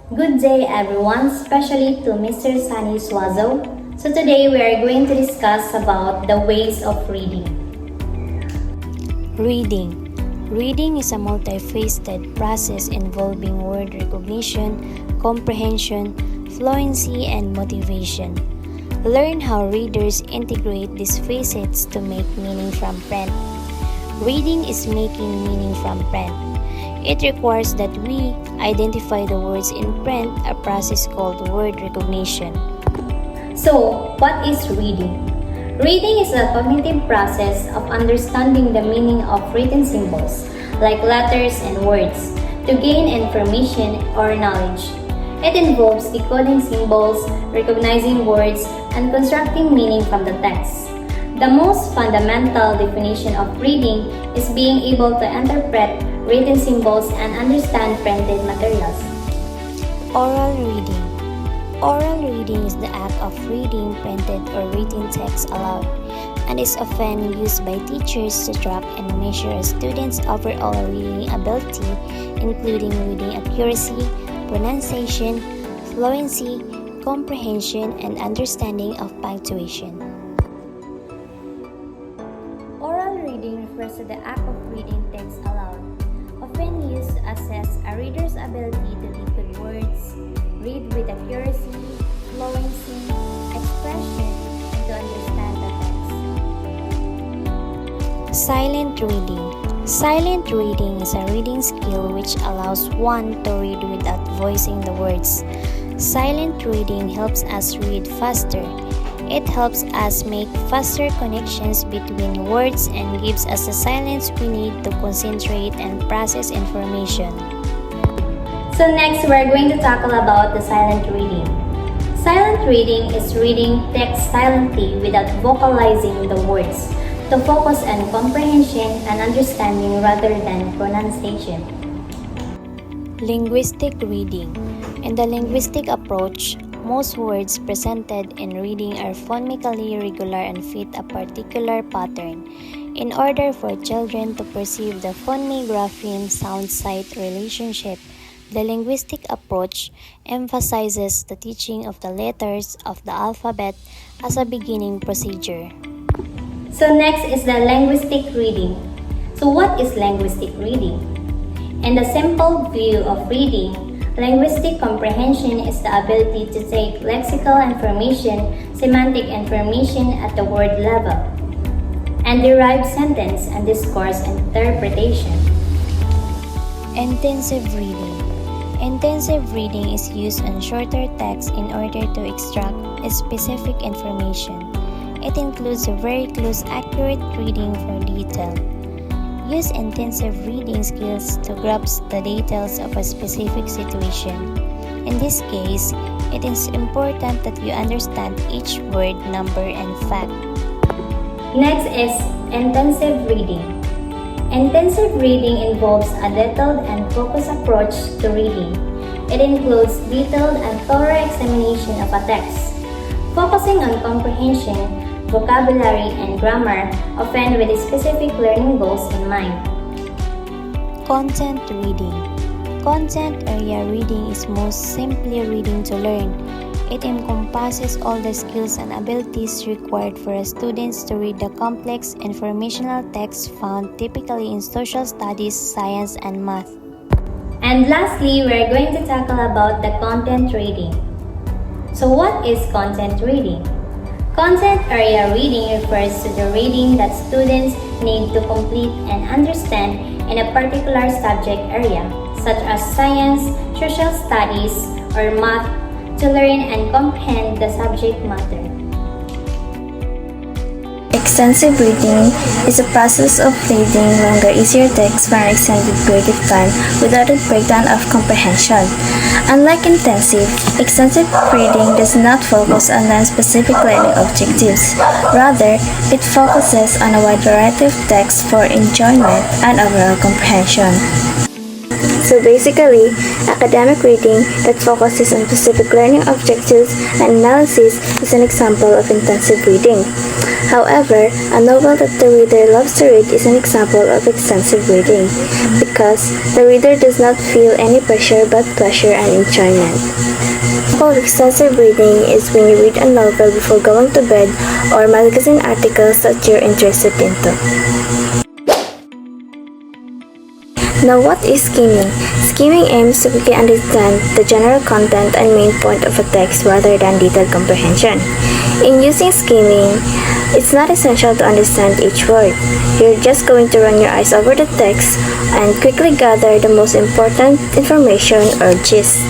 Good day everyone, especially to Mr. Sunny Swazo. So today we are going to discuss about the ways of reading. Reading. Reading is a multifaceted process involving word recognition, comprehension, fluency, and motivation. Learn how readers integrate these facets to make meaning from print. Reading is making meaning from print. It requires that we identify the words in print, a process called word recognition. So, what is reading? Reading is a cognitive process of understanding the meaning of written symbols, like letters and words, to gain information or knowledge. It involves decoding symbols, recognizing words, and constructing meaning from the text. The most fundamental definition of reading is being able to interpret written symbols and understand printed materials. Oral reading. Oral reading is the act of reading printed or written text aloud and is often used by teachers to track and measure a student's overall reading ability, including reading accuracy, pronunciation, fluency, comprehension, and understanding of punctuation. Oral reading refers to the act of reading text aloud, often used to assess a reader's ability to decode words, read with accuracy, fluency, expression, and to understand the text. Silent reading. Silent reading is a reading skill which allows one to read without voicing the words. Silent reading helps us read faster. It helps us make faster connections between words and gives us the silence we need to concentrate and process information. So next, we're going to tackle about the silent reading. Silent reading is reading text silently without vocalizing the words, to focus on comprehension and understanding rather than pronunciation. Linguistic reading. In the linguistic approach, most words presented in reading are phonemically regular and fit a particular pattern. In order for children to perceive the phoneme-grapheme sound-sight relationship, the linguistic approach emphasizes the teaching of the letters of the alphabet as a beginning procedure. So next is the linguistic reading. So what is linguistic reading? In the simple view of reading, linguistic comprehension is the ability to take lexical information, semantic information at the word level, and derive sentence and discourse interpretation. Intensive reading. Intensive reading is used on shorter text in order to extract specific information. It includes a very close, accurate reading for detail. Use intensive reading skills to grasp the details of a specific situation. In this case, it is important that you understand each word, number, and fact. Next is intensive reading. Intensive reading involves a detailed and focused approach to reading. It includes detailed and thorough examination of a text, focusing on comprehension, vocabulary, and grammar, often with specific learning goals in mind. Content reading. Content area reading is most simply reading to learn. It encompasses all the skills and abilities required for students to read the complex informational text found typically in social studies, science, and math. And lastly, we're going to tackle about the content reading. So what is content reading? Content area reading refers to the reading that students need to complete and understand in a particular subject area, such as science, social studies, or math, to learn and comprehend the subject matter. Extensive reading is a process of reading longer, easier texts for an extended period of time without a breakdown of comprehension. Unlike intensive, extensive reading does not focus on non-specific learning objectives. Rather, it focuses on a wide variety of texts for enjoyment and overall comprehension. So basically, academic reading that focuses on specific learning objectives and analysis is an example of intensive reading. However, a novel that the reader loves to read is an example of extensive reading because the reader does not feel any pressure but pleasure and enjoyment. Example of extensive reading is when you read a novel before going to bed or magazine articles that you're interested into. Now, what is skimming? Skimming aims to quickly understand the general content and main point of a text rather than detailed comprehension. In using skimming, it's not essential to understand each word. You're just going to run your eyes over the text and quickly gather the most important information or gist.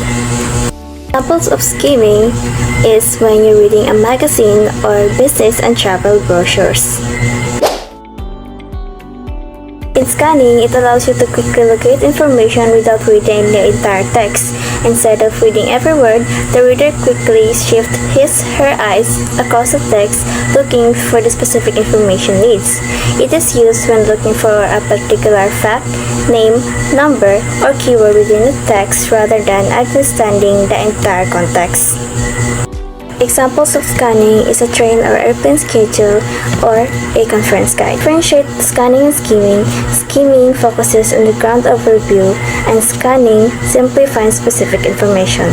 Examples of skimming is when you're reading a magazine or business and travel brochures. In scanning, it allows you to quickly locate information without reading the entire text. Instead of reading every word, the reader quickly shifts his/her eyes across the text looking for the specific information needs. It is used when looking for a particular fact, name, number, or keyword within the text rather than understanding the entire context. Examples of scanning is a train or airplane schedule or a conference guide. Differentiate scanning and skimming. Skimming focuses on the ground overview and scanning simply finds specific information.